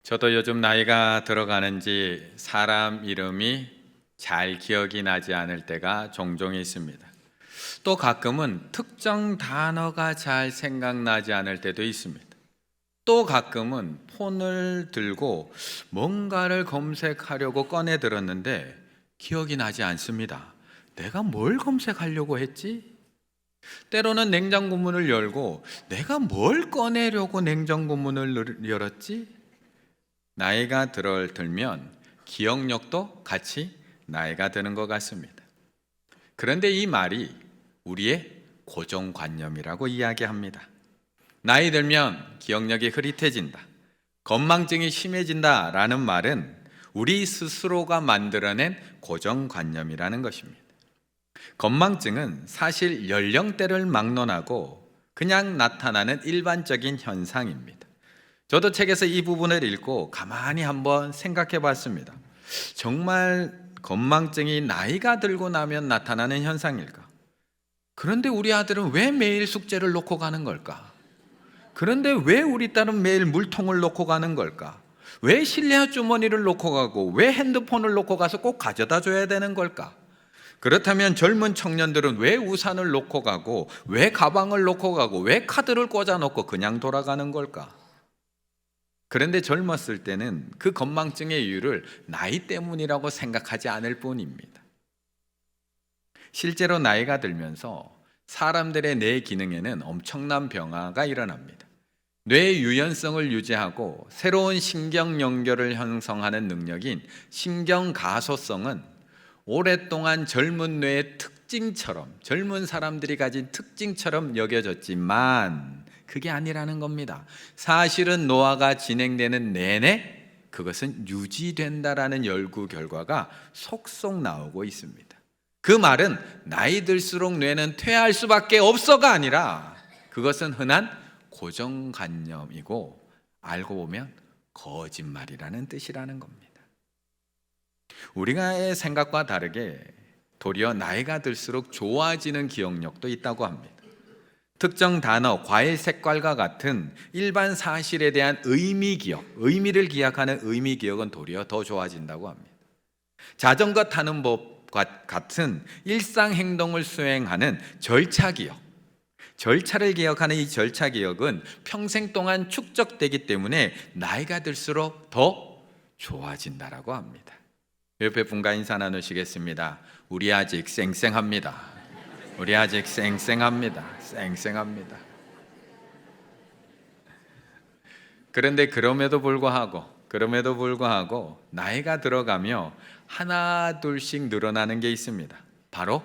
저도 요즘 나이가 들어가는지 사람 이름이 잘 기억이 나지 않을 때가 종종 있습니다. 또 가끔은 특정 단어가 잘 생각나지 않을 때도 있습니다. 또 가끔은 폰을 들고 뭔가를 검색하려고 꺼내 들었는데 기억이 나지 않습니다. 내가 뭘 검색하려고 했지? 때로는 냉장고 문을 열고 내가 뭘 꺼내려고 냉장고 문을 열었지? 나이가 들면 기억력도 같이 나이가 드는 것 같습니다. 그런데 이 말이 우리의 고정관념이라고 이야기합니다. 나이 들면 기억력이 흐릿해진다, 건망증이 심해진다 라는 말은 우리 스스로가 만들어낸 고정관념이라는 것입니다. 건망증은 사실 연령대를 막론하고 그냥 나타나는 일반적인 현상입니다. 저도 책에서 이 부분을 읽고 가만히 한번 생각해 봤습니다. 정말 건망증이 나이가 들고 나면 나타나는 현상일까? 그런데 우리 아들은 왜 매일 숙제를 놓고 가는 걸까? 그런데 왜 우리 딸은 매일 물통을 놓고 가는 걸까? 왜 실내 주머니를 놓고 가고 왜 핸드폰을 놓고 가서 꼭 가져다 줘야 되는 걸까? 그렇다면 젊은 청년들은 왜 우산을 놓고 가고 왜 가방을 놓고 가고 왜 카드를 꽂아 놓고 그냥 돌아가는 걸까? 그런데 젊었을 때는 그 건망증의 이유를 나이 때문이라고 생각하지 않을 뿐입니다. 실제로 나이가 들면서 사람들의 뇌 기능에는 엄청난 변화가 일어납니다. 뇌 유연성을 유지하고 새로운 신경 연결을 형성하는 능력인 신경가소성은 오랫동안 젊은 뇌의 특징처럼, 젊은 사람들이 가진 특징처럼 여겨졌지만 그게 아니라는 겁니다. 사실은 노화가 진행되는 내내 그것은 유지된다라는 연구 결과가 속속 나오고 있습니다. 그 말은 나이 들수록 뇌는 퇴화할 수밖에 없어가 아니라 그것은 흔한 고정관념이고 알고 보면 거짓말이라는 뜻이라는 겁니다. 우리의 생각과 다르게 도리어 나이가 들수록 좋아지는 기억력도 있다고 합니다. 특정 단어, 과의 색깔과 같은 일반 사실에 대한 의미 기억, 의미를 기억하는 의미 기억은 도리어 더 좋아진다고 합니다. 자전거 타는 법과 같은 일상 행동을 수행하는 절차 기억, 절차를 기억하는 이 절차 기억은 평생 동안 축적되기 때문에 나이가 들수록 더 좋아진다라고 합니다. 옆에 분과 인사 나누시겠습니다. 우리 아직 쌩쌩합니다. 우리 아직 쌩쌩합니다. 쌩쌩합니다. 그런데 그럼에도 불구하고 나이가 들어가며 하나 둘씩 늘어나는 게 있습니다. 바로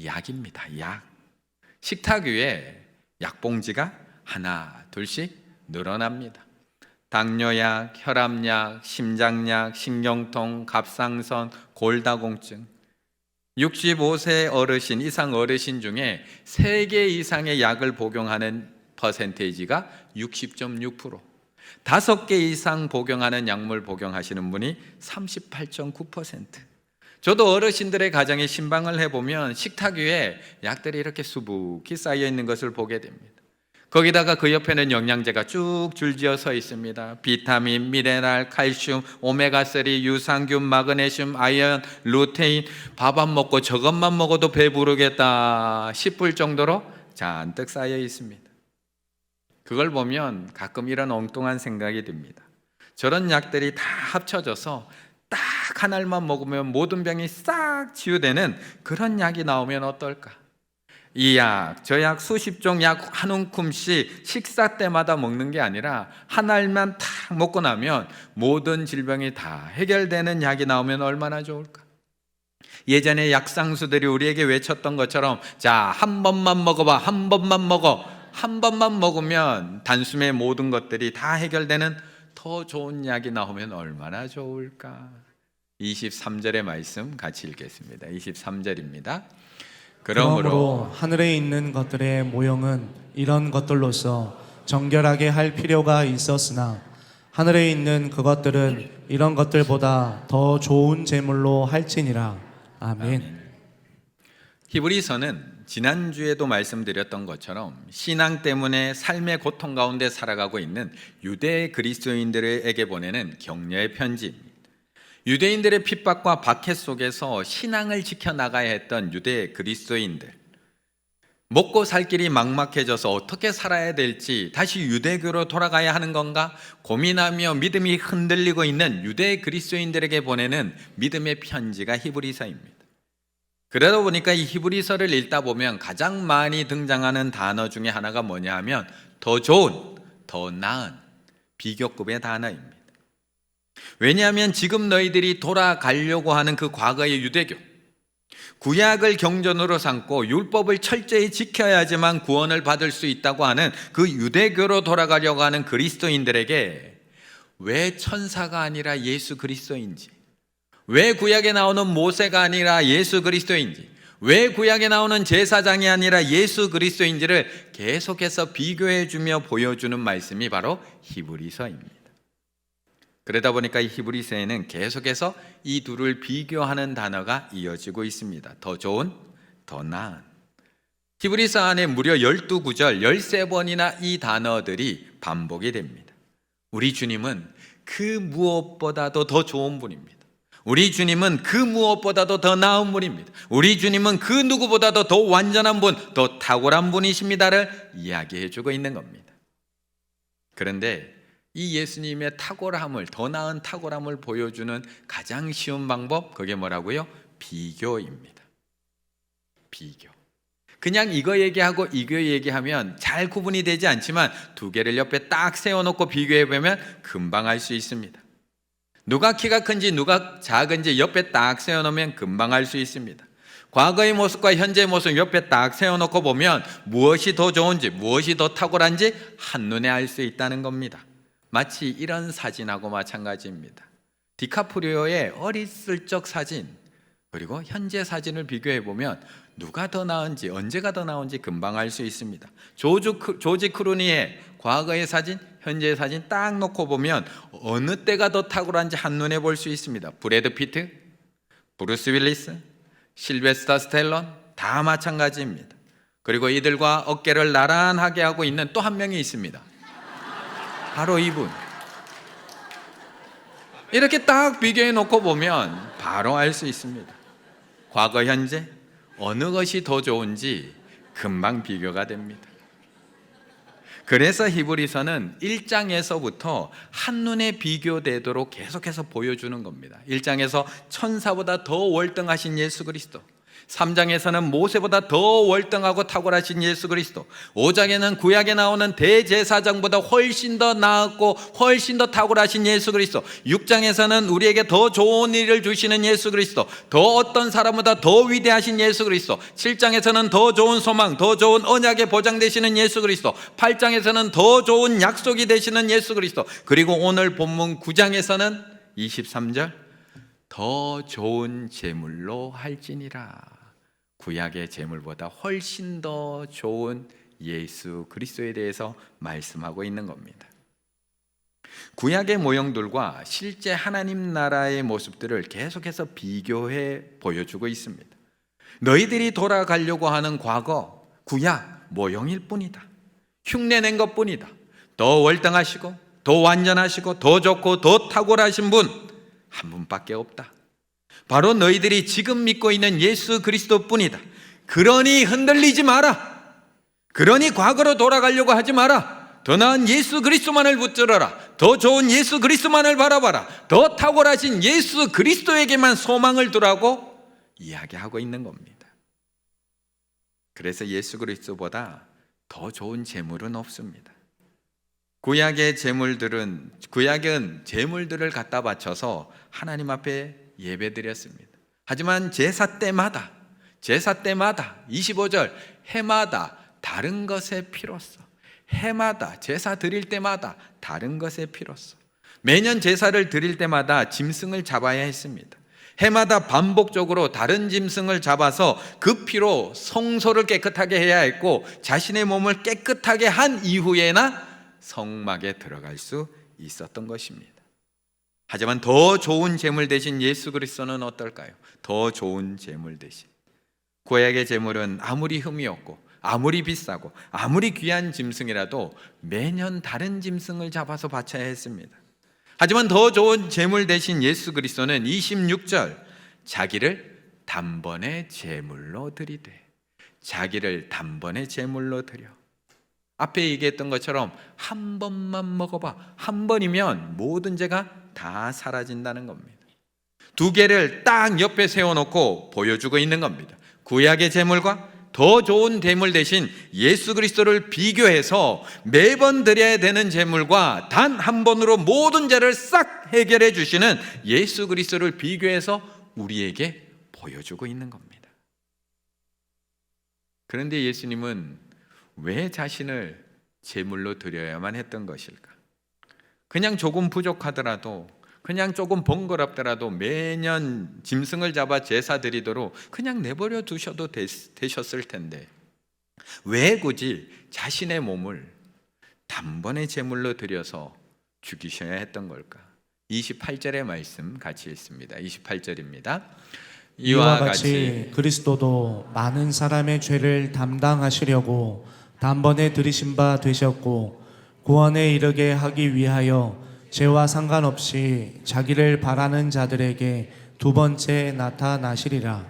약입니다. 약. 식탁 위에 약봉지가 하나 둘씩 늘어납니다. 당뇨약, 혈압약, 심장약, 신경통, 갑상선, 골다공증. 65세 어르신 이상 어르신 중에 3개 이상의 약을 복용하는 퍼센테이지가 60.6%, 5개 이상 복용하는 약물 복용하시는 분이 38.9%. 저도 어르신들의 가정에 신방을 해보면 식탁 위에 약들이 이렇게 수북히 쌓여 있는 것을 보게 됩니다. 거기다가 그 옆에는 영양제가 쭉 줄지어 서 있습니다. 비타민, 미네랄, 칼슘, 오메가3, 유산균, 마그네슘, 아연, 루테인. 밥 안 먹고 저것만 먹어도 배부르겠다 싶을 정도로 잔뜩 쌓여 있습니다. 그걸 보면 가끔 이런 엉뚱한 생각이 듭니다. 저런 약들이 다 합쳐져서 딱 한 알만 먹으면 모든 병이 싹 치유되는 그런 약이 나오면 어떨까? 이 약, 저 약 수십 종 약 한 움큼씩 식사 때마다 먹는 게 아니라 한 알만 탁 먹고 나면 모든 질병이 다 해결되는 약이 나오면 얼마나 좋을까? 예전에 약상수들이 우리에게 외쳤던 것처럼 자, 한 번만 먹어봐, 한 번만 먹어. 한 번만 먹으면 단숨에 모든 것들이 다 해결되는 더 좋은 약이 나오면 얼마나 좋을까? 23절의 말씀 같이 읽겠습니다. 23절입니다. 그러므로 하늘에 있는 것들의 모형은 이런 것들로서 정결하게 할 필요가 있었으나 하늘에 있는 그것들은 이런 것들보다 더 좋은 제물로 할지니라. 아멘. 히브리서는 지난주에도 말씀드렸던 것처럼 신앙 때문에 삶의 고통 가운데 살아가고 있는 유대 그리스도인들에게 보내는 격려의 편지입니다. 유대인들의 핍박과 박해 속에서 신앙을 지켜나가야 했던 유대 그리스도인들, 먹고 살 길이 막막해져서 어떻게 살아야 될지 다시 유대교로 돌아가야 하는 건가 고민하며 믿음이 흔들리고 있는 유대 그리스도인들에게 보내는 믿음의 편지가 히브리서입니다. 그러다 보니까 이 히브리서를 읽다 보면 가장 많이 등장하는 단어 중에 하나가 뭐냐 하면 더 좋은, 더 나은 비교급의 단어입니다. 왜냐하면 지금 너희들이 돌아가려고 하는 그 과거의 유대교, 구약을 경전으로 삼고 율법을 철저히 지켜야지만 구원을 받을 수 있다고 하는 그 유대교로 돌아가려고 하는 그리스도인들에게 왜 천사가 아니라 예수 그리스도인지, 왜 구약에 나오는 모세가 아니라 예수 그리스도인지, 왜 구약에 나오는 제사장이 아니라 예수 그리스도인지를 계속해서 비교해주며 보여주는 말씀이 바로 히브리서입니다. 그러다 보니까 이 히브리서에는 계속해서 이 둘을 비교하는 단어가 이어지고 있습니다. 더 좋은, 더 나은. 히브리서 안에 무려 12구절, 13번이나 이 단어들이 반복이 됩니다. 우리 주님은 그 무엇보다도 더 좋은 분입니다. 우리 주님은 그 무엇보다도 더 나은 분입니다. 우리 주님은 그 누구보다도 더 완전한 분, 더 탁월한 분이십니다를 이야기해 주고 있는 겁니다. 그런데 이 예수님의 탁월함을, 더 나은 탁월함을 보여주는 가장 쉬운 방법, 그게 뭐라고요? 비교입니다. 비교. 그냥 이거 얘기하고 이거 얘기하면 잘 구분이 되지 않지만 두 개를 옆에 딱 세워놓고 비교해 보면 금방 알 수 있습니다. 누가 키가 큰지 누가 작은지 옆에 딱 세워놓으면 금방 알 수 있습니다. 과거의 모습과 현재의 모습 옆에 딱 세워놓고 보면 무엇이 더 좋은지, 무엇이 더 탁월한지 한눈에 알 수 있다는 겁니다. 마치 이런 사진하고 마찬가지입니다. 디카프리오의 어렸을 적 사진 그리고 현재 사진을 비교해 보면 누가 더 나은지, 언제가 더 나은지 금방 알 수 있습니다. 조지 크루니의 과거의 사진, 현재의 사진 딱 놓고 보면 어느 때가 더 탁월한지 한눈에 볼 수 있습니다. 브래드 피트, 브루스 윌리스, 실베스터 스텔론 다 마찬가지입니다. 그리고 이들과 어깨를 나란하게 하고 있는 또 한 명이 있습니다. 바로 이분. 이렇게 딱 비교해 놓고 보면 바로 알 수 있습니다. 과거, 현재 어느 것이 더 좋은지 금방 비교가 됩니다. 그래서 히브리서는 1장에서부터 한눈에 비교되도록 계속해서 보여주는 겁니다. 1장에서 천사보다 더 월등하신 예수 그리스도, 3장에서는 모세보다 더 월등하고 탁월하신 예수 그리스도, 5장에는 구약에 나오는 대제사장보다 훨씬 더 나았고 훨씬 더 탁월하신 예수 그리스도, 6장에서는 우리에게 더 좋은 일을 주시는 예수 그리스도, 더 어떤 사람보다 더 위대하신 예수 그리스도, 7장에서는 더 좋은 소망, 더 좋은 언약의 보장 되시는 예수 그리스도, 8장에서는 더 좋은 약속이 되시는 예수 그리스도, 그리고 오늘 본문 9장에서는 23절 더 좋은 제물로 할지니라. 구약의 제물보다 훨씬 더 좋은 예수 그리스도에 대해서 말씀하고 있는 겁니다. 구약의 모형들과 실제 하나님 나라의 모습들을 계속해서 비교해 보여주고 있습니다. 너희들이 돌아가려고 하는 과거, 구약 모형일 뿐이다. 흉내낸 것 뿐이다. 더 월등하시고 더 완전하시고 더 좋고 더 탁월하신 분 한 분밖에 없다. 바로 너희들이 지금 믿고 있는 예수 그리스도 뿐이다. 그러니 흔들리지 마라. 그러니 과거로 돌아가려고 하지 마라. 더 나은 예수 그리스도만을 붙들어라. 더 좋은 예수 그리스도만을 바라봐라. 더 탁월하신 예수 그리스도에게만 소망을 두라고 이야기하고 있는 겁니다. 그래서 예수 그리스도보다 더 좋은 제물은 없습니다. 구약은 제물들을 갖다 바쳐서 하나님 앞에 예배드렸습니다. 하지만 제사 때마다 25절 해마다 다른 것의 피로써, 해마다 제사 드릴 때마다 다른 것의 피로써, 매년 제사를 드릴 때마다 짐승을 잡아야 했습니다. 해마다 반복적으로 다른 짐승을 잡아서 그 피로 성소를 깨끗하게 해야 했고 자신의 몸을 깨끗하게 한 이후에나 성막에 들어갈 수 있었던 것입니다. 하지만 더 좋은 제물 대신 예수 그리스도는 어떨까요? 더 좋은 제물 대신 구약의 제물은 아무리 흠이 없고 아무리 비싸고 아무리 귀한 짐승이라도 매년 다른 짐승을 잡아서 바쳐야 했습니다. 하지만 더 좋은 제물 대신 예수 그리스도는 26절 자기를 단번에 제물로 드리되, 자기를 단번에 제물로 드려. 앞에 얘기했던 것처럼 한 번만 먹어봐. 한 번이면 모든 죄가 다 사라진다는 겁니다. 두 개를 딱 옆에 세워놓고 보여주고 있는 겁니다. 구약의 제물과 더 좋은 제물 대신 예수 그리스도를 비교해서 매번 드려야 되는 제물과 단 한 번으로 모든 죄를 싹 해결해 주시는 예수 그리스도를 비교해서 우리에게 보여주고 있는 겁니다. 그런데 예수님은 왜 자신을 제물로 드려야만 했던 것일까? 그냥 조금 부족하더라도, 그냥 조금 번거롭더라도 매년 짐승을 잡아 제사 드리도록 그냥 내버려 두셔도 되셨을 텐데 왜 굳이 자신의 몸을 단번에 제물로 드려서 죽이셔야 했던 걸까? 28절의 말씀 같이 읽습니다. 28절입니다. 이와 같이 그리스도도 많은 사람의 죄를 담당하시려고 단번에 들이신 바 되셨고, 구원에 이르게 하기 위하여 죄와 상관없이 자기를 바라는 자들에게 두 번째 나타나시리라.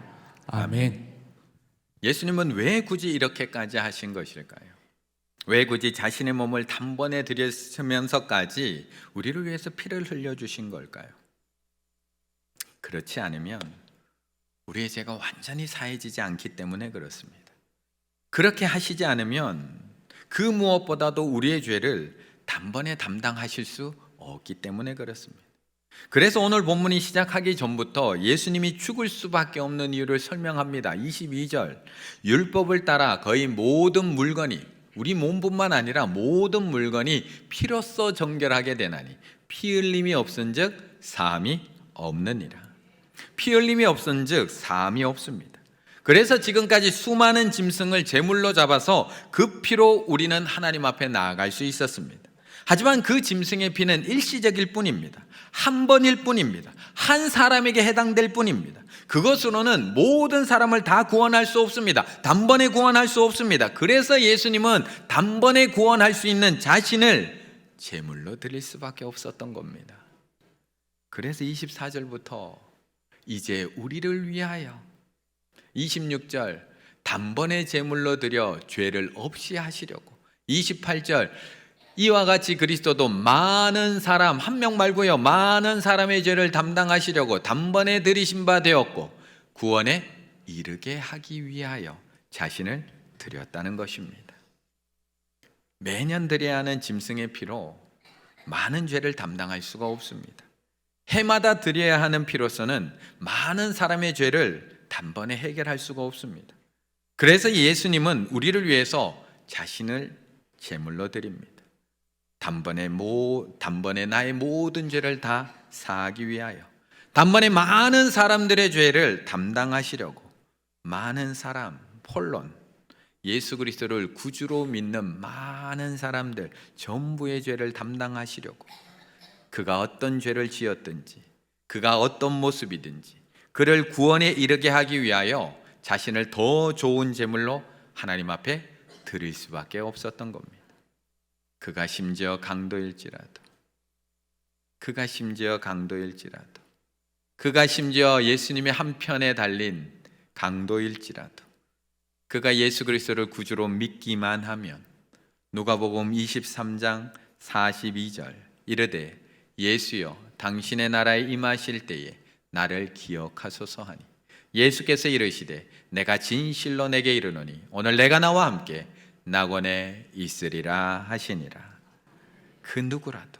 아멘. 예수님은 왜 굳이 이렇게까지 하신 것일까요? 왜 굳이 자신의 몸을 단번에 드렸으면서까지 우리를 위해서 피를 흘려주신 걸까요? 그렇지 않으면 우리의 죄가 완전히 사해지지 않기 때문에 그렇습니다. 그렇게 하시지 않으면 그 무엇보다도 우리의 죄를 단번에 담당하실 수 없기 때문에 그렇습니다. 그래서 오늘 본문이 시작하기 전부터 예수님이 죽을 수밖에 없는 이유를 설명합니다. 22절, 율법을 따라 거의 모든 물건이, 우리 몸뿐만 아니라 모든 물건이 피로써 정결하게 되나니 피 흘림이 없은즉 사함이 없느니라. 피 흘림이 없은즉 사함이 없습니다. 그래서 지금까지 수많은 짐승을 제물로 잡아서 그 피로 우리는 하나님 앞에 나아갈 수 있었습니다. 하지만 그 짐승의 피는 일시적일 뿐입니다. 한 번일 뿐입니다. 한 사람에게 해당될 뿐입니다. 그것으로는 모든 사람을 다 구원할 수 없습니다. 단번에 구원할 수 없습니다. 그래서 예수님은 단번에 구원할 수 있는 자신을 제물로 드릴 수밖에 없었던 겁니다. 그래서 24절부터 이제 우리를 위하여 26절 단번에 제물로 드려 죄를 없이 하시려고, 28절 이와 같이 그리스도도 많은 사람, 한 명 말고요, 많은 사람의 죄를 담당하시려고 단번에 드리신 바 되었고 구원에 이르게 하기 위하여 자신을 드렸다는 것입니다. 매년 드려야 하는 짐승의 피로 많은 죄를 담당할 수가 없습니다. 해마다 드려야 하는 피로서는 많은 사람의 죄를 단번에 해결할 수가 없습니다. 그래서 예수님은 우리를 위해서 자신을 제물로 드립니다. 단번에 나의 모든 죄를 다 사하기 위하여, 단번에 많은 사람들의 죄를 담당하시려고, 많은 사람, 폴론, 예수 그리스도를 구주로 믿는 많은 사람들 전부의 죄를 담당하시려고, 그가 어떤 죄를 지었든지, 그가 어떤 모습이든지 그를 구원에 이르게 하기 위하여 자신을 더 좋은 제물로 하나님 앞에 드릴 수밖에 없었던 겁니다. 그가 심지어 강도일지라도, 그가 심지어 예수님의 한편에 달린 강도일지라도, 그가 예수 그리스도를 구주로 믿기만 하면 누가복음 23장 42절 이르되 예수여 당신의 나라에 임하실 때에 나를 기억하소서 하니, 예수께서 이르시되 내가 진실로 내게 이르노니 오늘 내가 나와 함께 낙원에 있으리라 하시니라. 그 누구라도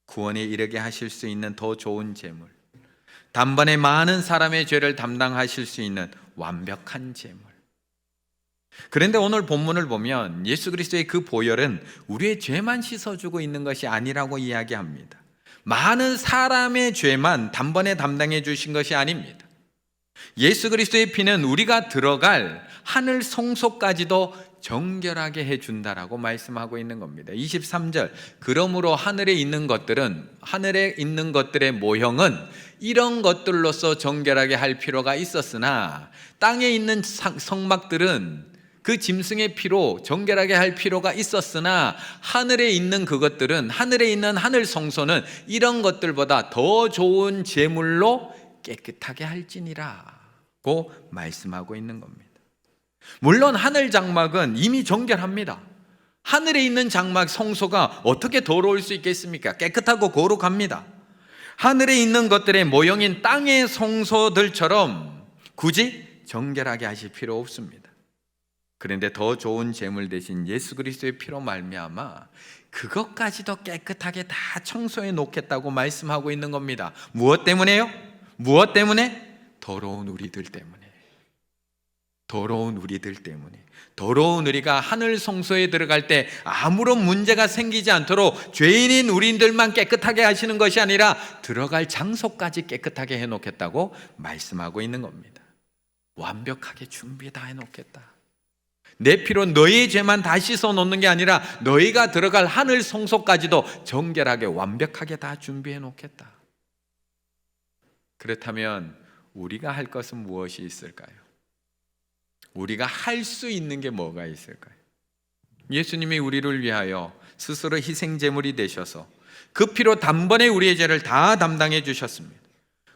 구원에 이르게 하실 수 있는 더 좋은 제물, 단번에 많은 사람의 죄를 담당하실 수 있는 완벽한 제물. 그런데 오늘 본문을 보면 예수 그리스도의 그 보혈은 우리의 죄만 씻어주고 있는 것이 아니라고 이야기합니다. 많은 사람의 죄만 단번에 담당해 주신 것이 아닙니다. 예수 그리스도의 피는 우리가 들어갈 하늘 성소까지도 정결하게 해준다라고 말씀하고 있는 겁니다. 23절, 그러므로 하늘에 있는 것들의 모형은 이런 것들로서 정결하게 할 필요가 있었으나 땅에 있는 성막들은 그 짐승의 피로 정결하게 할 필요가 있었으나 하늘에 있는 그것들은, 하늘에 있는 하늘 성소는 이런 것들보다 더 좋은 제물로 깨끗하게 할지니라고 말씀하고 있는 겁니다. 물론 하늘 장막은 이미 정결합니다. 하늘에 있는 장막 성소가 어떻게 더러울 수 있겠습니까? 깨끗하고 거룩합니다. 하늘에 있는 것들의 모형인 땅의 성소들처럼 굳이 정결하게 하실 필요 없습니다. 그런데 더 좋은 제물 대신 예수 그리스도의 피로 말미암아 그것까지도 깨끗하게 다 청소해 놓겠다고 말씀하고 있는 겁니다. 무엇 때문에요? 무엇 때문에? 더러운 우리들 때문에. 더러운 우리들 때문에. 더러운 우리가 하늘 성소에 들어갈 때 아무런 문제가 생기지 않도록 죄인인 우리들만 깨끗하게 하시는 것이 아니라 들어갈 장소까지 깨끗하게 해놓겠다고 말씀하고 있는 겁니다. 완벽하게 준비 다 해놓겠다. 내 피로 너희 죄만 다 씻어 놓는 게 아니라 너희가 들어갈 하늘 성소까지도 정결하게 완벽하게 다 준비해 놓겠다. 그렇다면 우리가 할 것은 무엇이 있을까요? 우리가 할 수 있는 게 뭐가 있을까요? 예수님이 우리를 위하여 스스로 희생 제물이 되셔서 그 피로 단번에 우리의 죄를 다 담당해 주셨습니다.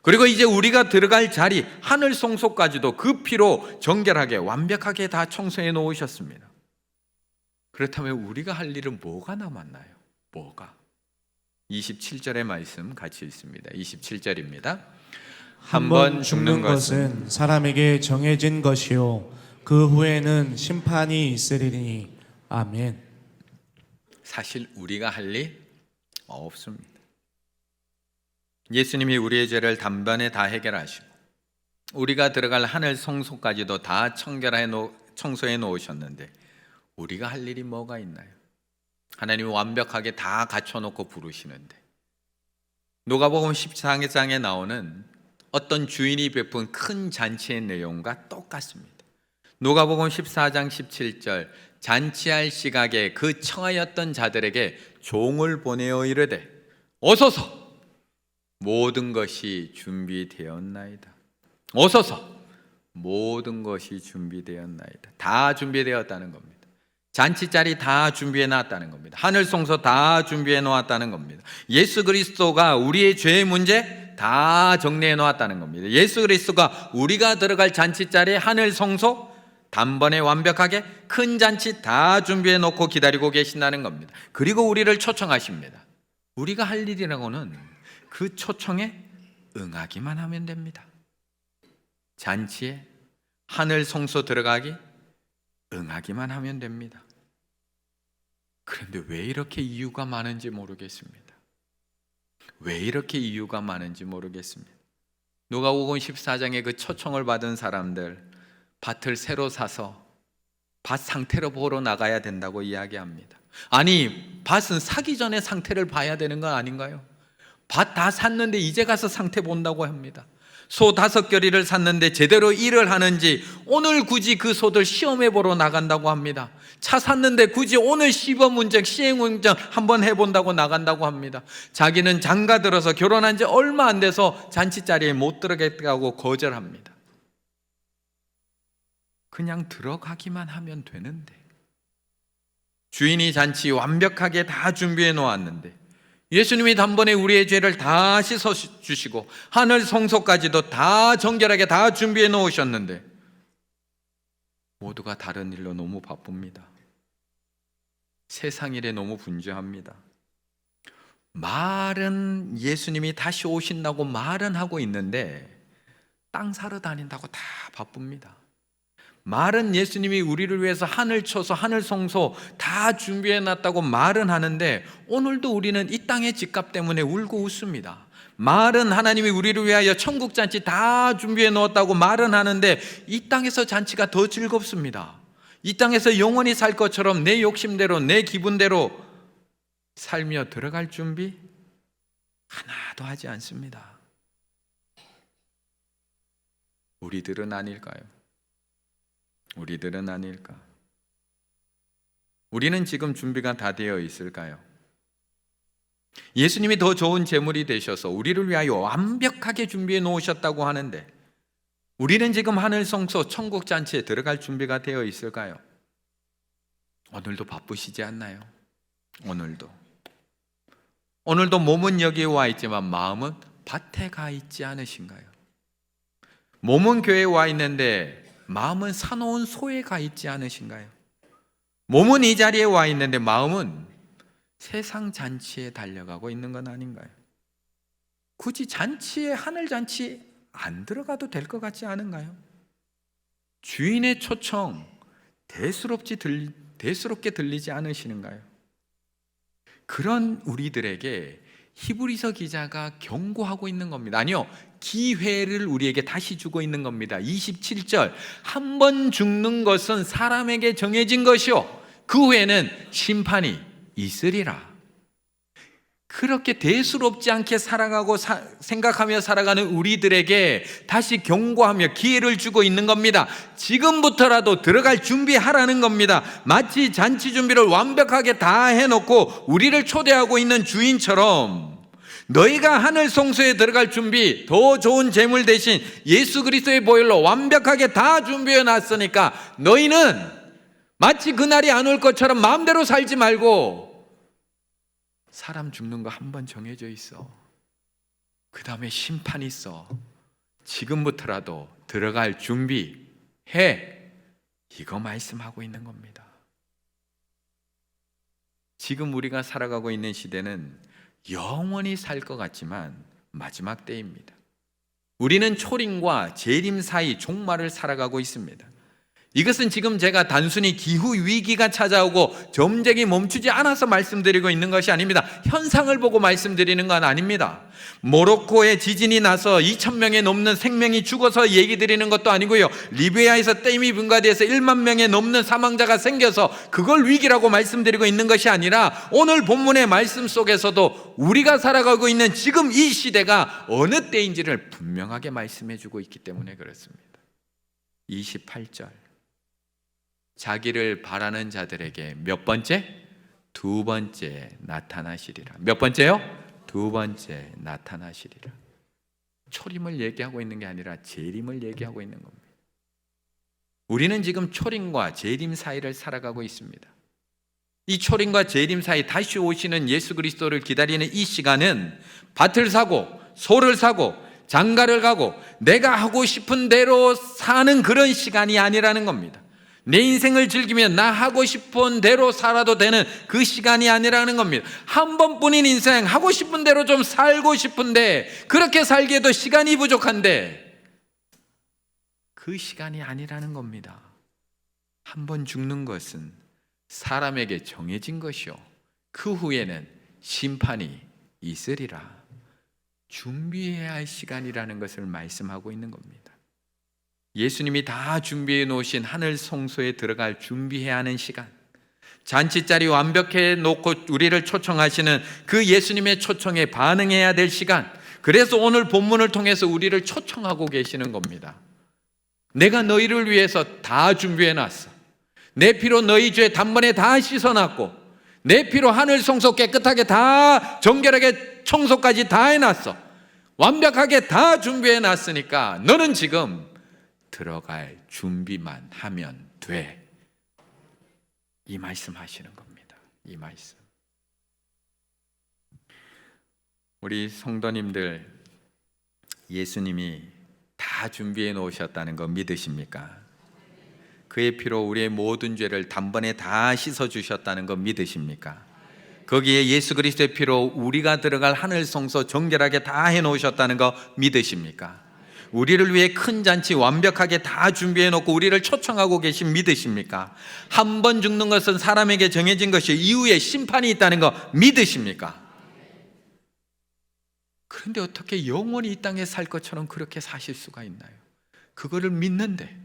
그리고 이제 우리가 들어갈 자리 하늘 성소까지도 그 피로 정결하게 완벽하게 다 청소해 놓으셨습니다. 그렇다면 우리가 할 일은 뭐가 남았나요? 뭐가? 27절의 말씀 같이 있습니다. 27절입니다. 한 번 죽는 것은 사람에게 정해진 것이요 그 후에는 심판이 있으리니. 아멘. 사실 우리가 할 일 없습니다. 예수님이 우리의 죄를 단번에 다 해결하시고 우리가 들어갈 하늘 성소까지도 다 청소해 놓으셨는데 우리가 할 일이 뭐가 있나요? 하나님이 완벽하게 다 갖춰놓고 부르시는데 누가복음 14장에 나오는 어떤 주인이 베푼 큰 잔치의 내용과 똑같습니다. 누가복음 14장 17절, 잔치할 시각에 그 청하였던 자들에게 종을 보내어 이르되 오소서 모든 것이 준비되었나이다. 오소서 모든 것이 준비되었나이다. 다 준비되었다는 겁니다. 잔치자리 다 준비해 놨다는 겁니다. 하늘 성소 다 준비해 놓았다는 겁니다. 예수 그리스도가 우리의 죄의 문제 다 정리해 놓았다는 겁니다. 예수 그리스도가 우리가 들어갈 잔치자리 하늘 성소 단번에 완벽하게 큰 잔치 다 준비해 놓고 기다리고 계신다는 겁니다. 그리고 우리를 초청하십니다. 우리가 할 일이라고는 그 초청에 응하기만 하면 됩니다. 잔치에 하늘 성소 들어가기 응하기만 하면 됩니다. 그런데 왜 이렇게 이유가 많은지 모르겠습니다. 왜 이렇게 이유가 많은지 모르겠습니다. 누가복음 14장에 그 초청을 받은 사람들 밭을 새로 사서 밭 상태를 보러 나가야 된다고 이야기합니다. 아니, 밭은 사기 전에 상태를 봐야 되는 건 아닌가요? 밭 다 샀는데 이제 가서 상태 본다고 합니다. 소 5겨리를 샀는데 제대로 일을 하는지 오늘 굳이 그 소들 시험해 보러 나간다고 합니다. 차 샀는데 굳이 오늘 시범 운전, 시행 운전 한번 해본다고 나간다고 합니다. 자기는 장가 들어서 결혼한 지 얼마 안 돼서 잔치자리에 못 들어가겠다고 거절합니다. 그냥 들어가기만 하면 되는데 주인이 잔치 완벽하게 다 준비해 놓았는데 예수님이 단번에 우리의 죄를 다 씻어주시고 하늘 성소까지도 다 정결하게 다 준비해 놓으셨는데 모두가 다른 일로 너무 바쁩니다. 세상 일에 너무 분주합니다. 말은 예수님이 다시 오신다고 말은 하고 있는데 땅 사러 다닌다고 다 바쁩니다. 말은 예수님이 우리를 위해서 하늘 쳐서 하늘 성소 다 준비해 놨다고 말은 하는데 오늘도 우리는 이 땅의 집값 때문에 울고 웃습니다. 말은 하나님이 우리를 위하여 천국 잔치 다 준비해 놓았다고 말은 하는데 이 땅에서 잔치가 더 즐겁습니다. 이 땅에서 영원히 살 것처럼 내 욕심대로 내 기분대로 살며 들어갈 준비 하나도 하지 않습니다. 우리들은 아닐까요? 우리들은 아닐까? 우리는 지금 준비가 다 되어 있을까요? 예수님이 더 좋은 제물이 되셔서 우리를 위하여 완벽하게 준비해 놓으셨다고 하는데 우리는 지금 하늘 성소 천국 잔치에 들어갈 준비가 되어 있을까요? 오늘도 바쁘시지 않나요? 오늘도 몸은 여기에 와 있지만 마음은 밭에 가 있지 않으신가요? 몸은 교회에 와 있는데 마음은 사놓은 소에 가 있지 않으신가요? 몸은 이 자리에 와 있는데 마음은 세상 잔치에 달려가고 있는 건 아닌가요? 굳이 잔치에, 하늘 잔치 안 들어가도 될 것 같지 않은가요? 주인의 초청 대수롭게 들리지 않으시는가요? 그런 우리들에게 히브리서 기자가 경고하고 있는 겁니다. 아니요, 기회를 우리에게 다시 주고 있는 겁니다. 27절, 한 번 죽는 것은 사람에게 정해진 것이요 그 후에는 심판이 있으리라. 그렇게 대수롭지 않게 살아가고 생각하며 살아가는 우리들에게 다시 경고하며 기회를 주고 있는 겁니다. 지금부터라도 들어갈 준비하라는 겁니다. 마치 잔치 준비를 완벽하게 다 해놓고 우리를 초대하고 있는 주인처럼 너희가 하늘 성소에 들어갈 준비, 더 좋은 제물 대신 예수 그리스도의 보혈로 완벽하게 다 준비해 놨으니까 너희는 마치 그날이 안 올 것처럼 마음대로 살지 말고 사람 죽는 거 한 번 정해져 있어. 그 다음에 심판이 있어. 지금부터라도 들어갈 준비해. 이거 말씀하고 있는 겁니다. 지금 우리가 살아가고 있는 시대는 영원히 살 것 같지만 마지막 때입니다. 우리는 초림과 재림 사이 종말을 살아가고 있습니다. 이것은 지금 제가 단순히 기후 위기가 찾아오고 점쟁이 멈추지 않아서 말씀드리고 있는 것이 아닙니다. 현상을 보고 말씀드리는 건 아닙니다. 모로코에 지진이 나서 2,000명이 넘는 생명이 죽어서 얘기 드리는 것도 아니고요. 리비아에서 댐이 분가돼서 1만 명이 넘는 사망자가 생겨서 그걸 위기라고 말씀드리고 있는 것이 아니라 오늘 본문의 말씀 속에서도 우리가 살아가고 있는 지금 이 시대가 어느 때인지를 분명하게 말씀해 주고 있기 때문에 그렇습니다. 28절, 자기를 바라는 자들에게 몇 번째? 두 번째 나타나시리라. 몇 번째요? 두 번째 나타나시리라. 초림을 얘기하고 있는 게 아니라 재림을 얘기하고 있는 겁니다. 우리는 지금 초림과 재림 사이를 살아가고 있습니다. 이 초림과 재림 사이 다시 오시는 예수 그리스도를 기다리는 이 시간은 밭을 사고 소를 사고 장가를 가고 내가 하고 싶은 대로 사는 그런 시간이 아니라는 겁니다. 내 인생을 즐기며 나 하고 싶은 대로 살아도 되는 그 시간이 아니라는 겁니다. 한 번뿐인 인생, 하고 싶은 대로 좀 살고 싶은데 그렇게 살기에도 시간이 부족한데 그 시간이 아니라는 겁니다. 한 번 죽는 것은 사람에게 정해진 것이요 그 후에는 심판이 있으리라. 준비해야 할 시간이라는 것을 말씀하고 있는 겁니다. 예수님이 다 준비해 놓으신 하늘 성소에 들어갈 준비해야 하는 시간, 잔치자리 완벽해 놓고 우리를 초청하시는 그 예수님의 초청에 반응해야 될 시간, 그래서 오늘 본문을 통해서 우리를 초청하고 계시는 겁니다. 내가 너희를 위해서 다 준비해 놨어. 내 피로 너희 죄 단번에 다 씻어놨고 내 피로 하늘 성소 깨끗하게 다 정결하게 청소까지 다 해놨어. 완벽하게 다 준비해 놨으니까 너는 지금 들어갈 준비만 하면 돼. 이 말씀 하시는 겁니다. 이 말씀. 우리 성도님들, 예수님이 다 준비해 놓으셨다는 거 믿으십니까? 그의 피로 우리의 모든 죄를 단번에 다 씻어 주셨다는 거 믿으십니까? 거기에 예수 그리스도의 피로 우리가 들어갈 하늘 성소 정결하게 다 해 놓으셨다는 거 믿으십니까? 우리를 위해 큰 잔치 완벽하게 다 준비해 놓고 우리를 초청하고 계신 믿으십니까? 한 번 죽는 것은 사람에게 정해진 것이 이후에 심판이 있다는 거 믿으십니까? 그런데 어떻게 영원히 이 땅에 살 것처럼 그렇게 사실 수가 있나요? 그걸 믿는데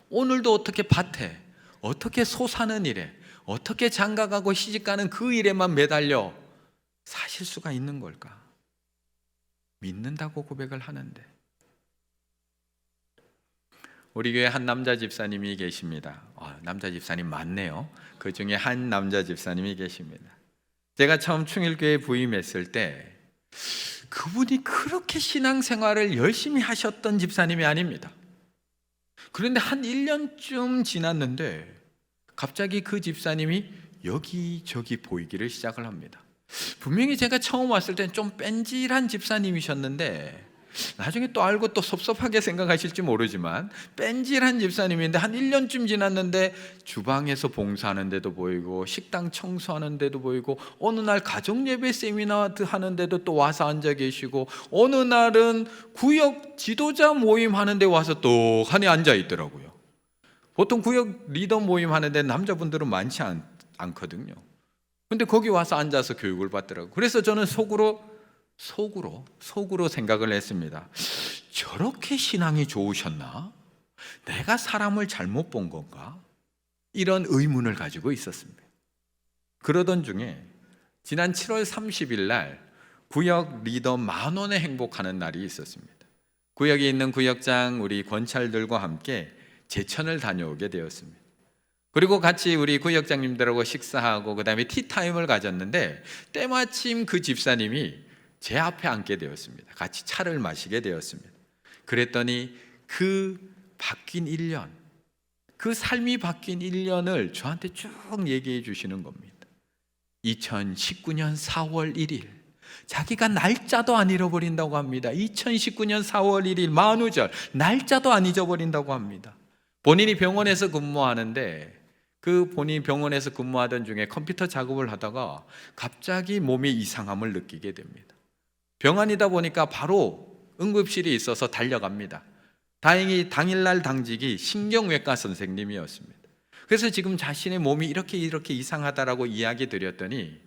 오늘도 어떻게 밭에, 어떻게 소 사는 일에, 어떻게 장가가고 시집가는 그 일에만 매달려 사실 수가 있는 걸까? 믿는다고 고백을 하는데 우리 교회 한 남자 집사님이 계십니다. 남자 집사님 많네요. 그 중에 한 남자 집사님이 계십니다. 제가 처음 충일교회 부임했을 때 그분이 그렇게 신앙생활을 열심히 하셨던 집사님이 아닙니다. 그런데 한 1년쯤 지났는데 갑자기 그 집사님이 여기저기 보이기를 시작을 합니다. 분명히 제가 처음 왔을 때는 좀 뺀질한 집사님이셨는데 나중에 또 알고 또 섭섭하게 생각하실지 모르지만 뺀질한 집사님인데 한 1년쯤 지났는데 주방에서 봉사하는 데도 보이고 식당 청소하는 데도 보이고 어느 날 가정예배 세미나 하는 데도 또 와서 앉아 계시고 어느 날은 구역 지도자 모임 하는 데 와서 똑하니 앉아 있더라고요. 보통 구역 리더 모임 하는데 남자분들은 많지 않거든요. 근데 거기 와서 앉아서 교육을 받더라고요. 그래서 저는 속으로 생각을 했습니다. 저렇게 신앙이 좋으셨나? 내가 사람을 잘못 본 건가? 이런 의문을 가지고 있었습니다. 그러던 중에 지난 7월 30일 날 구역 리더 10,000원의 행복하는 날이 있었습니다. 구역에 있는 구역장 우리 권찰들과 함께 제천을 다녀오게 되었습니다. 그리고 같이 우리 구역장님들하고 식사하고 그 다음에 티타임을 가졌는데 때마침 그 집사님이 제 앞에 앉게 되었습니다. 같이 차를 마시게 되었습니다. 그랬더니 그 바뀐 1년, 그 삶이 바뀐 1년을 저한테 쭉 얘기해 주시는 겁니다. 2019년 4월 1일 자기가 날짜도 안 잃어버린다고 합니다. 2019년 4월 1일 만우절 날짜도 안 잊어버린다고 합니다. 본인이 병원에서 근무하는데 그 본인이 병원에서 근무하던 중에 컴퓨터 작업을 하다가 갑자기 몸에 이상함을 느끼게 됩니다. 병원이다 보니까 바로 응급실이 있어서 달려갑니다. 다행히 당일날 당직이 신경외과 선생님이었습니다. 그래서 지금 자신의 몸이 이렇게 이상하다라고 이야기 드렸더니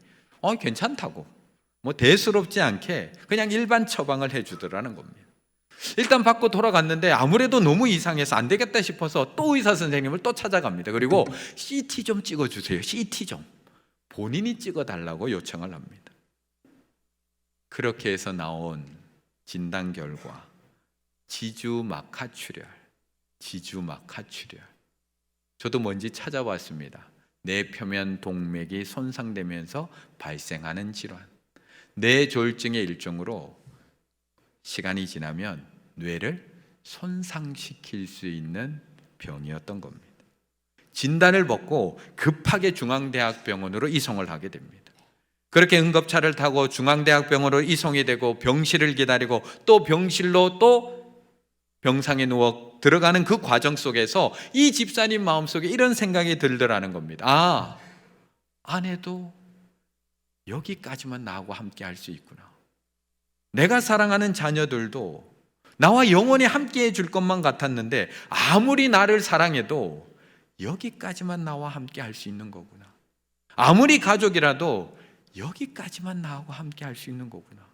괜찮다고 대수롭지 않게 그냥 일반 처방을 해주더라는 겁니다. 일단 받고 돌아갔는데 아무래도 너무 이상해서 안 되겠다 싶어서 또 의사 선생님을 또 찾아갑니다. 그리고 CT 좀 찍어주세요. CT 좀 본인이 찍어달라고 요청을 합니다. 그렇게 해서 나온 진단 결과 지주막하출혈. 저도 뭔지 찾아봤습니다. 뇌표면 동맥이 손상되면서 발생하는 질환, 뇌졸중의 일종으로 시간이 지나면 뇌를 손상시킬 수 있는 병이었던 겁니다. 진단을 받고 급하게 중앙대학병원으로 이송을 하게 됩니다. 그렇게 응급차를 타고 중앙대학병원으로 이송이 되고 병실을 기다리고 또 병실로 또 병상에 누워 들어가는 그 과정 속에서 이 집사님 마음속에 이런 생각이 들더라는 겁니다. 아내도 여기까지만 나하고 함께 할 수 있구나. 내가 사랑하는 자녀들도 나와 영원히 함께 해줄 것만 같았는데 아무리 나를 사랑해도 여기까지만 나와 함께 할 수 있는 거구나. 아무리 가족이라도 여기까지만 나하고 함께 할 수 있는 거구나.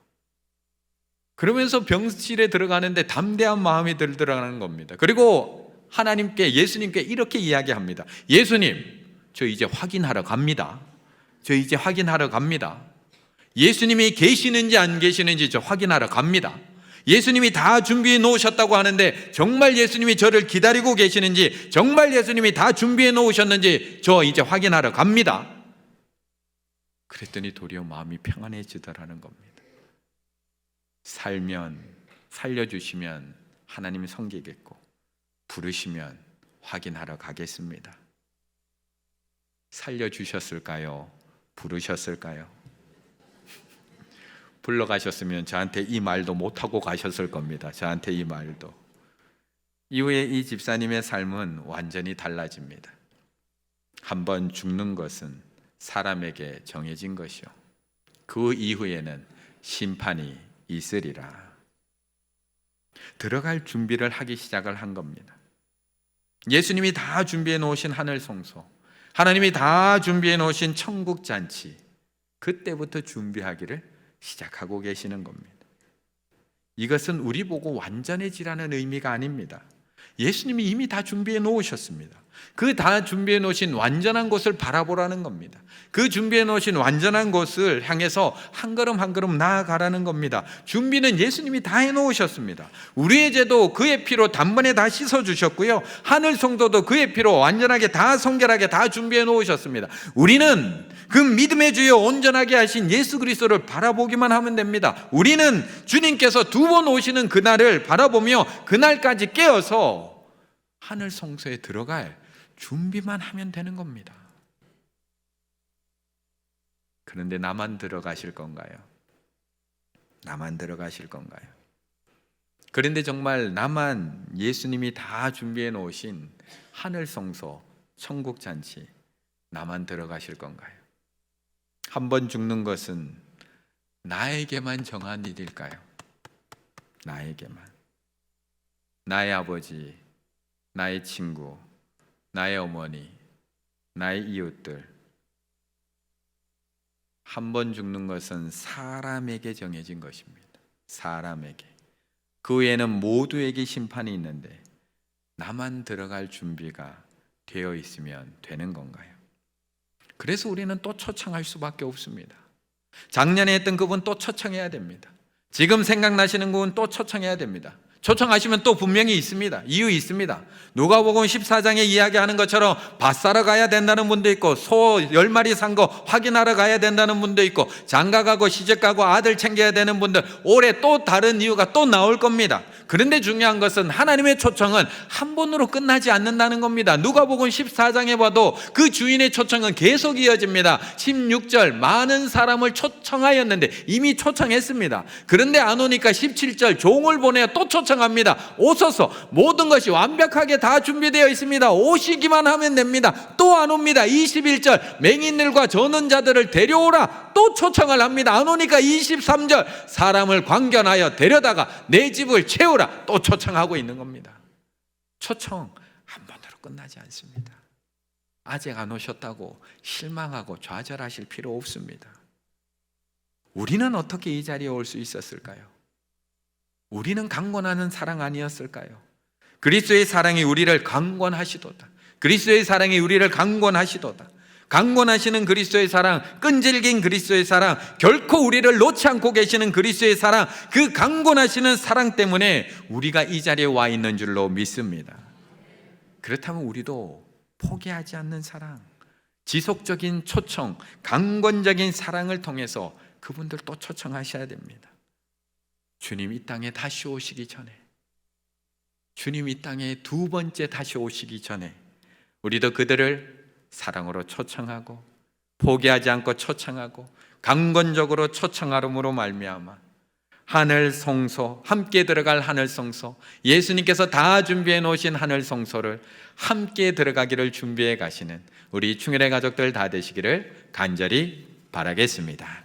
그러면서 병실에 들어가는데 담대한 마음이 들더라는 겁니다. 그리고 하나님께, 예수님께 이렇게 이야기합니다. 예수님, 저 이제 확인하러 갑니다. 예수님이 계시는지 안 계시는지 저 확인하러 갑니다. 예수님이 다 준비해 놓으셨다고 하는데 정말 예수님이 저를 기다리고 계시는지, 정말 예수님이 다 준비해 놓으셨는지 저 이제 확인하러 갑니다. 그랬더니 도리어 마음이 평안해지더라는 겁니다. 살려주시면 하나님이 섬기겠고, 부르시면 확인하러 가겠습니다. 살려주셨을까요? 부르셨을까요? 불러가셨으면 저한테 이 말도 못하고 가셨을 겁니다. 저한테 이 말도. 이후에 이 집사님의 삶은 완전히 달라집니다. 한번 죽는 것은 사람에게 정해진 것이요, 그 이후에는 심판이 있으리라. 들어갈 준비를 하기 시작을 한 겁니다. 예수님이 다 준비해 놓으신 하늘 성소, 하나님이 다 준비해 놓으신 천국 잔치, 그때부터 준비하기를 시작하고 계시는 겁니다. 이것은 우리 보고 완전해지라는 의미가 아닙니다. 예수님이 이미 다 준비해 놓으셨습니다. 그 다 준비해 놓으신 완전한 곳을 바라보라는 겁니다. 그 준비해 놓으신 완전한 곳을 향해서 한 걸음 한 걸음 나아가라는 겁니다. 준비는 예수님이 다 해 놓으셨습니다. 우리의 죄도 그의 피로 단번에 다 씻어 주셨고요, 하늘 성도도 그의 피로 완전하게 다 성결하게 다 준비해 놓으셨습니다. 우리는 그 믿음의 주여 온전하게 하신 예수 그리스도를 바라보기만 하면 됩니다. 우리는 주님께서 두 번 오시는 그날을 바라보며 그날까지 깨어서 하늘 성소에 들어갈 준비만 하면 되는 겁니다. 그런데 나만 들어가실 건가요? 나만 들어가실 건가요? 그런데 정말 나만 예수님이 다 준비해 놓으신 하늘 성소, 천국 잔치, 나만 들어가실 건가요? 한 번 죽는 것은 나에게만 정한 일일까요? 나에게만. 나의 아버지, 나의 친구, 나의 어머니, 나의 이웃들. 한 번 죽는 것은 사람에게 정해진 것입니다. 사람에게. 그 외에는 모두에게 심판이 있는데 나만 들어갈 준비가 되어 있으면 되는 건가요? 그래서 우리는 또 초청할 수밖에 없습니다. 작년에 했던 그분 또 초청해야 됩니다. 지금 생각나시는 그분 또 초청해야 됩니다. 초청하시면 또 분명히 있습니다. 이유 있습니다. 누가복음 14장에 이야기하는 것처럼 밭 사러 가야 된다는 분도 있고, 소 10마리 산 거 확인하러 가야 된다는 분도 있고, 장가가고 시집가고 아들 챙겨야 되는 분들, 올해 또 다른 이유가 또 나올 겁니다. 그런데 중요한 것은 하나님의 초청은 한 번으로 끝나지 않는다는 겁니다. 누가복음 14장에 봐도 그 주인의 초청은 계속 이어집니다. 16절 많은 사람을 초청하였는데, 이미 초청했습니다. 그런데 안 오니까 17절 종을 보내어 또 초청합니다. 오소서, 모든 것이 완벽하게 다 준비되어 있습니다. 오시기만 하면 됩니다. 또 안 옵니다. 21절 맹인들과 저는 자들을 데려오라, 또 초청을 합니다. 안 오니까 23절 사람을 광견하여 데려다가 내 집을 채우라, 또 초청하고 있는 겁니다. 초청 한 번으로 끝나지 않습니다. 아직 안 오셨다고 실망하고 좌절하실 필요 없습니다. 우리는 어떻게 이 자리에 올 수 있었을까요? 우리는 강권하는 사랑 아니었을까요? 그리스도의 사랑이 우리를 강권하시도다. 그리스도의 사랑이 우리를 강권하시도다. 강권하시는 그리스도의 사랑, 끈질긴 그리스도의 사랑, 결코 우리를 놓지 않고 계시는 그리스도의 사랑, 그 강권하시는 사랑 때문에 우리가 이 자리에 와 있는 줄로 믿습니다. 그렇다면 우리도 포기하지 않는 사랑, 지속적인 초청, 강권적인 사랑을 통해서 그분들 또 초청하셔야 됩니다. 주님 이 땅에 다시 오시기 전에, 주님 이 땅에 두 번째 다시 오시기 전에 우리도 그들을 사랑으로 초청하고, 포기하지 않고 초청하고, 강권적으로 초청함으로 말미암아 하늘 성소, 함께 들어갈 하늘 성소, 예수님께서 다 준비해 놓으신 하늘 성소를 함께 들어가기를 준비해 가시는 우리 충혈의 가족들 다 되시기를 간절히 바라겠습니다.